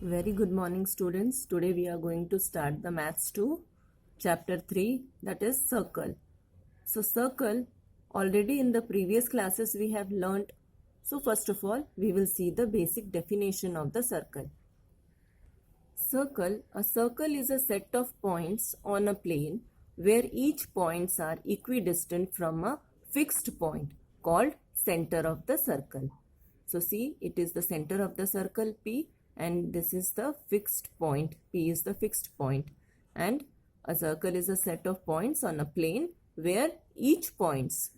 Very good morning, students. Today we are going to start the Maths 2 chapter 3, that is circle. So circle, already in the previous classes we have learnt. So first of all we will see the basic definition of the circle. A circle is a set of points on a plane where each points are equidistant from a fixed point called center of the circle. So see, it is the center of the circle P, and this is the fixed point. P is the fixed point, and a circle is a set of points on a plane where each points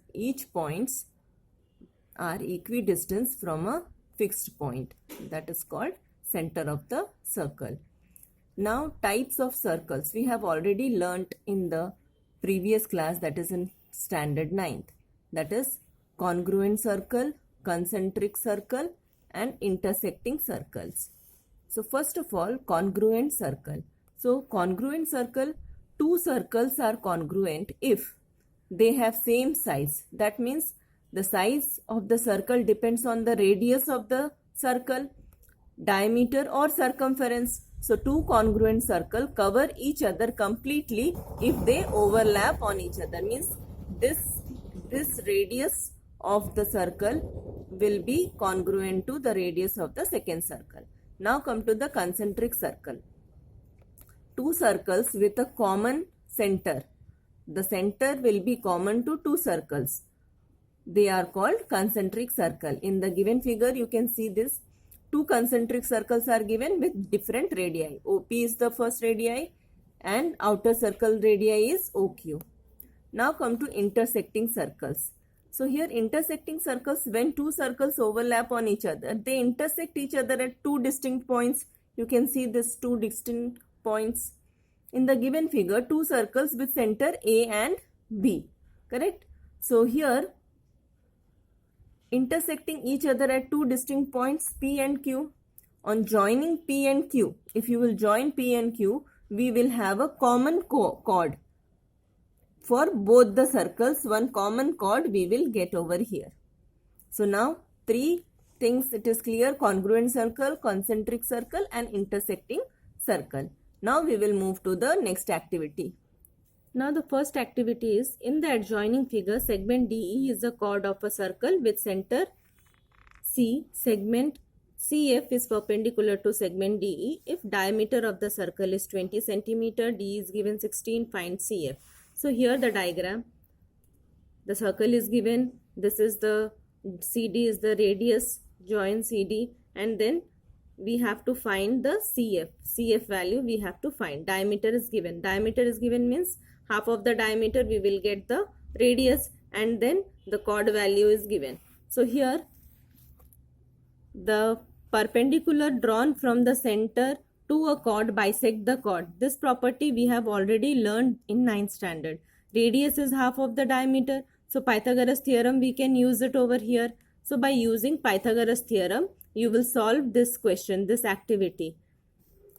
are equidistant from a fixed point. That is called center of the circle. Now types of circles we have already learnt in the previous class, that is in standard 9th. That is congruent circle, concentric circle and intersecting circles. So first of all, congruent circle. So congruent circle, two circles are congruent if they have same size. That means the size of the circle depends on the radius of the circle, diameter or circumference. So two congruent circles cover each other completely if they overlap on each other. Means this radius of the circle will be congruent to the radius of the second circle. Now come to the concentric circle. Two circles with a common center. The center will be common to two circles. They are called concentric circle. In the given figure you can see this. Two concentric circles are given with different radii. OP is the first radii and outer circle radii is OQ. Now come to intersecting circles. So here intersecting circles, when two circles overlap on each other, they intersect each other at two distinct points. You can see this two distinct points. In the given figure, two circles with center A and B. Correct? So here intersecting each other at two distinct points P and Q. On joining P and Q, if you will join P and Q, we will have a common chord. For both the circles, one common chord we will get over here. So now three things it is clear: congruent circle, concentric circle and intersecting circle. Now we will move to the next activity. Now the first activity is, in the adjoining figure, segment DE is a chord of a circle with center C. Segment CF is perpendicular to segment DE. If diameter of the circle is 20 cm, DE is given 16, find CF. So here the diagram, the circle is given, this is the CD is the radius, join CD, and then we have to find the CF value we have to find. Diameter is given means half of the diameter we will get the radius, and then the chord value is given. So here the perpendicular drawn from the center to a chord bisect the chord. This property we have already learned in 9th standard. Radius is half of the diameter. So Pythagoras theorem we can use it over here. So by using Pythagoras theorem you will solve this question, this activity.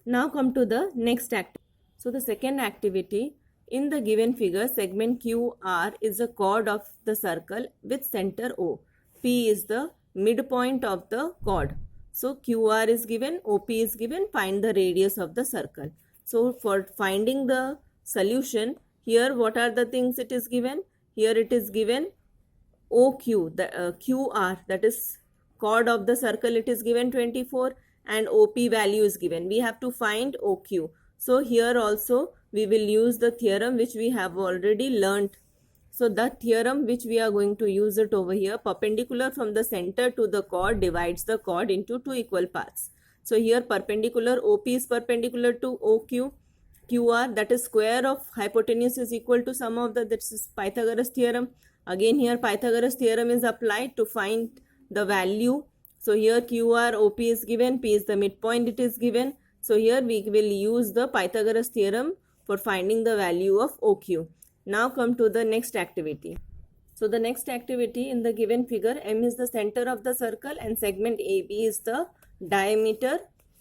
Now come to the next activity. So the second activity, in the given figure, segment QR is a chord of the circle with center O. P is the midpoint of the chord. So QR is given, OP is given, find the radius of the circle. So for finding the solution, here what are the things it is given? Here it is given OQ, the QR, that is chord of the circle, it is given 24, and OP value is given. We have to find OQ. So here also we will use the theorem which we have already learnt. So the theorem which we are going to use it over here, perpendicular from the center to the chord divides the chord into two equal parts. So here perpendicular, OP is perpendicular to OQ, QR, that is square of hypotenuse is equal to sum of the, this is Pythagoras theorem. Again here Pythagoras theorem is applied to find the value. So here QR, OP is given, P is the midpoint it is given. So here we will use the Pythagoras theorem for finding the value of OQ. Now come to the next activity. So the next activity, in the given figure, M is the center of the circle and segment AB is the diameter.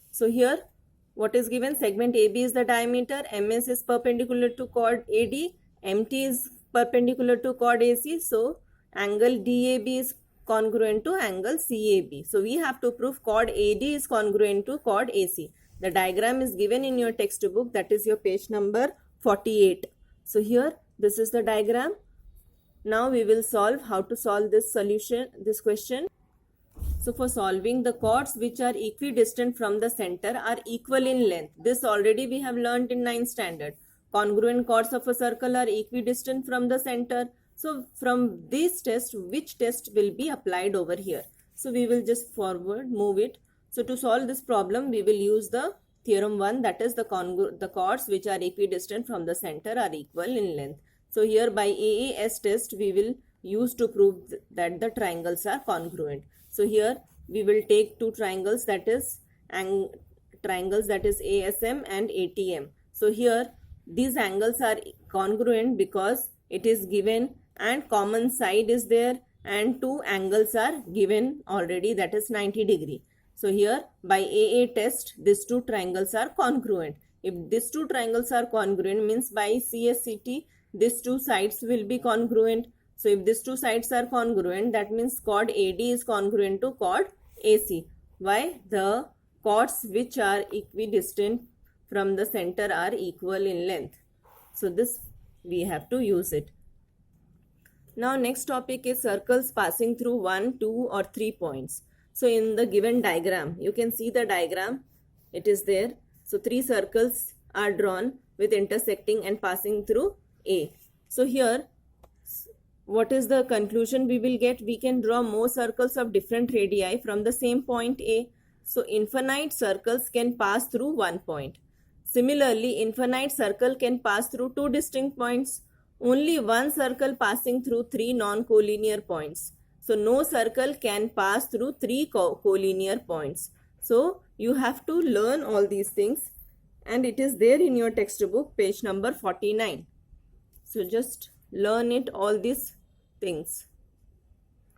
So here what is given? Segment AB is the diameter, MS is perpendicular to chord AD, MT is perpendicular to chord AC. So angle DAB is congruent to angle CAB. So we have to prove chord AD is congruent to chord AC. The diagram is given in your textbook, that is your page number 48. So here this is the diagram. Now we will solve how to solve this question. So for solving, the chords which are equidistant from the center are equal in length. This already we have learnt in 9th standard. Congruent chords of a circle are equidistant from the center. So from this test, which test will be applied over here? So we will just move it. So to solve this problem, we will use the theorem 1, that is the chords which are equidistant from the center are equal in length. So here by AAS test, we will use to prove that the triangles are congruent. So here we will take two triangles, that is ASM and ATM. So here these angles are congruent because it is given and common side is there and two angles are given already, that is 90 degree. So here by AA test, these two triangles are congruent. If these two triangles are congruent, means by CSCT these two sides will be congruent. So if these two sides are congruent, that means chord AD is congruent to chord AC. Why? The chords which are equidistant from the center are equal in length. So this we have to use it. Now next topic is circles passing through 1, 2 or 3 points. So in the given diagram, you can see the diagram. It is there. So 3 circles are drawn with intersecting and passing through A. So here, what is the conclusion we will get? We can draw more circles of different radii from the same point A. So infinite circles can pass through one point. Similarly, infinite circle can pass through two distinct points. Only one circle passing through 3 non-collinear points. So no circle can pass through 3 collinear points. So you have to learn all these things, and it is there in your textbook, page number 49. So just learn it, all these things.